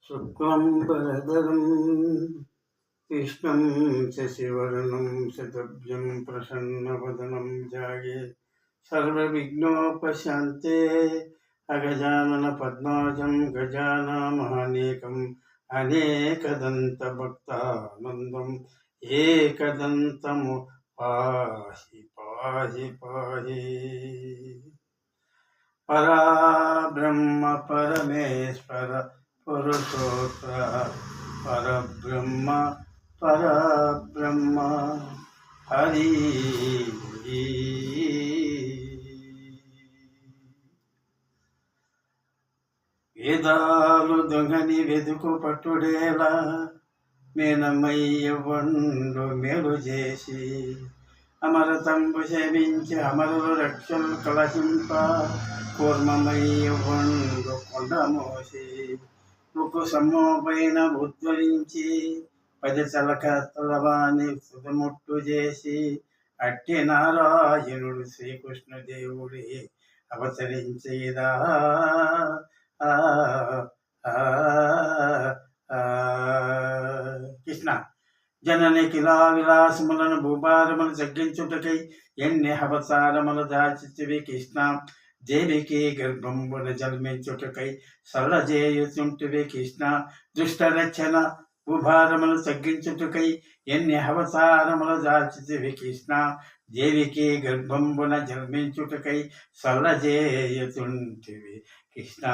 शुक्लाम्बरधरं कृष्णं शशिवर्णं शतभुजं प्रसन्नवदनं ध्याये सर्वविघ्नोपशान्ते अगजाननपद्मार्कं गजाननमहानेकम् अनेकदन्तभक्तानन्दम् एकदन्तं पाहि पाहि पाहि। पराब्रह्म परमेश्वर पुरुषोत्तर परब्रह्म परब्रह्म हरि। వేదాలు దొంగని వెదుకు పట్టుడేలా మేనమయ్య వండు మేలు చేసి అమరతంబు శమించి అమరులు రక్షలు కలహింప కూర్మమయ్య వండు కొండ మోసి ముక్కు సమ్మోపైన ఉద్వరించి 10 చలక తలవాణి సుధముట్టు చేసి అట్టి నారాయణుడు శ్రీకృష్ణదేవుడి అవతరించేదా. కృష్ణ జనని కిలా విలాసములను భూభారములు తగ్గించుటకై ఎన్ని అవతారములు దాచితివి కృష్ణ. దేవికి గర్భంబున జన్మించుటకై సరళజేయుచుంటివి కృష్ణ. దుష్టరచన భూభారములు తగ్గించుటకై ఎన్ని అవతారములు దాచితివి కృష్ణ. దేవికి గర్భంబున జన్మించుటకై సరళజేయుచుంటివి కృష్ణ.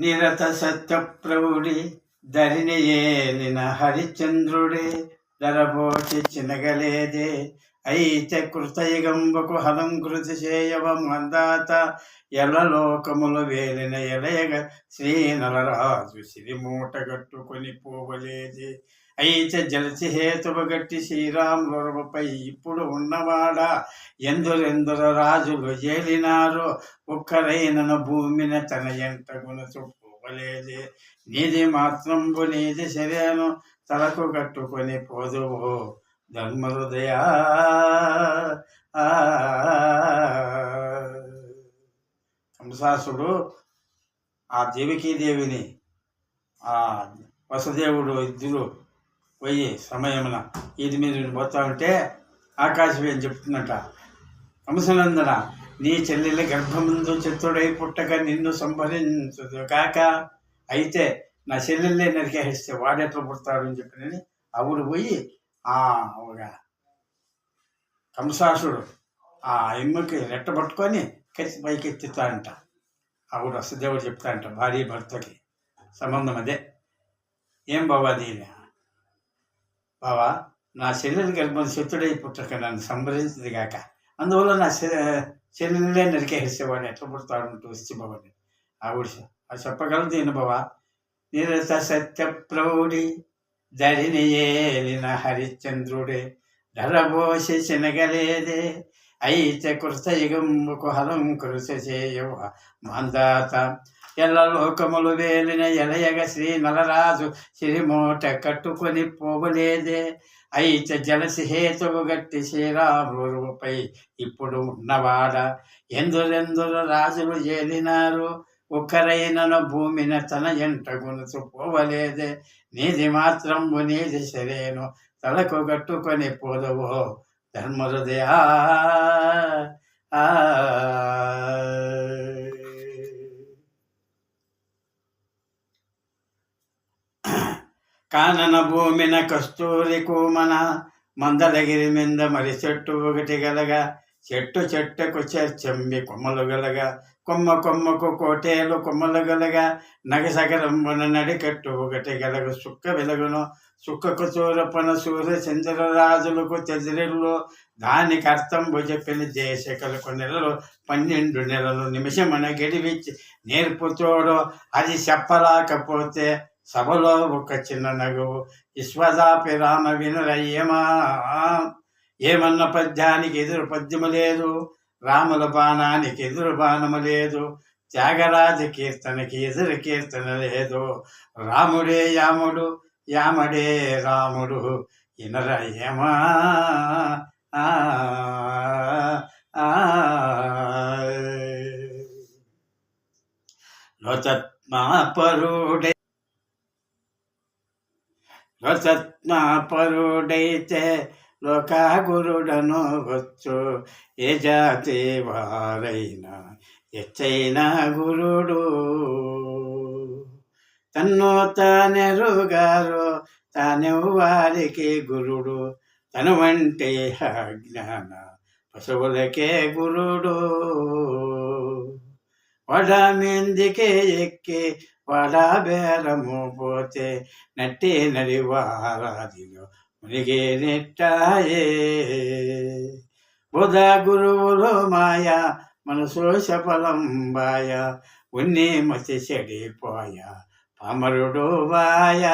నిరత సత్యప్రభుడి ధరిని ఏలిన హరిచంద్రుడే ధరబోటి చినగలేదే. అయితే కృతయుగంబకు హలంకృతి చేయవ మందాత ఎల్లలోకములు వేలిన ఎలయగ శ్రీ నలరాజు సిరిమూట గట్టుకొని పోవలేదే. అయితే జలసి హేతువు గట్టి శ్రీరాములపై ఇప్పుడు ఉన్నవాడా ఎందరెందరు రాజులు ఏలినారో ఒక్కరైనను భూమిన తన ఎంట గుణచుపోవలేదే. నీది మాత్రంబు నీది శరీరను తలకు కట్టుకొని పోదువో ధర్మహృదయా. కంసాసుడు ఆ దేవికీదేవిని ఆ వసుదేవుడు ఇద్దరు పోయి సమయమున ఇది మీద పోతా ఉంటే ఆకాశం ఏం చెప్తున్నట, కంసనందన నీ చెల్లెల గర్భముందు చిత్తుడై పుట్టక నిన్ను సంహరించదు కాక. అయితే నా చెల్లెళ్ళే నరికేస్తే వాడెట్లా పుడతాడు అని చెప్పినని ఆవుడు పోయి ఒక కంసాసుడు ఆ ఎమ్మకి రెట్టబట్టుకొని కత్తి పైకి ఎత్తుతాడంట. ఆవుడు వసుదేవుడు చెప్తాడంట భార్య భర్తకి సంబంధం అదే. ఏం బావా దీని బావా, నా చెల్లెల గర్భం శత్రుడై పుట్టక నన్ను సంహరించింది కాక, అందువల్ల నా చెల్లెలే నరికేసేవాడు ఎట్లా పుడతాడు వచ్చి బావని. ఆవిడ అది చెప్పగలదు దీని బావా. నిరత సత్య ప్రౌఢి ధరిని ఏలిన హరిశ్చంద్రుడే ధరబోసి చినగలేదే. అయితే కృతయుగంబుకు హలంకృతి చేయవ మందాత ఎల్లలోకములు వేలిన ఎలయగ శ్రీ నలరాజు సిరిమూట కట్టుకొని పోవలేదే. అయితే జలసి హేతువు గట్టి శ్రీరాములపై ఇప్పుడు ఉన్నవాడ ఎందరెందరు రాజులు ఏలినారు ఒక్కరైనను భూమిన తన ఎంట గునుచు పోవలేదే. నీది మాత్రంబు నీది సరేను తలకు కట్టుకొని పోదవో ధర్మహృదయా. కానన భూమిన కస్తూరి కూమన మందలగిరి మింద మరి చెట్టు ఒకటి గలగా చెట్టు చెట్టుకు చెంబి కొమ్మలు గలగా కొమ్మ కొమ్మకు కోటేలు కొమ్మలు గలగా నగసగరంబున నడికట్టు ఒకటి గలగ సుక్క వెలుగును సుక్కకు చూరపన సూర్య చంద్రరాజులకు చెదిరిల్లు దానికి అర్థంబు చెప్పిన దేశకలకు నెలలు 12 నెలలు నిమిషమున గడివిచ్చి నేర్పుతోడు అది చెప్పలేకపోతే సభలో ఒక చిన్న నగువు విశ్వదాపి రామ వినురయ్యమా. ఏమన్న పద్యానికి ఎదురు పద్యము లేదు, రాముల బాణానికి ఎదురు బాణము లేదు, త్యాగరాజ కీర్తనకి ఎదురు కీర్తన లేదు. రాముడే యాముడు యామడే రాముడు ఇనరయ్యమా ఆ, ఆ, లోచత్మాపరుడే లోచత్మాపరుడైతే లోకాగురుడను వచ్చు. ఏ జాతి వారైనా ఎచ్చైనా గురుడు తన్ను తానెరుగారు తానెవ్వారికి గురుడు. తను వంటి అజ్ఞాన పశువులకే గురుడు. వడ మీందికి ఎక్కి వడ బేరము పోతే నట్టి నడివారాదిలో మునిగి నెట్టాయే. బుధ గురువులు మాయ మనసు సఫలం బాయ. ఉన్ని మసి చెడిపోయ పామరుడు వాయ.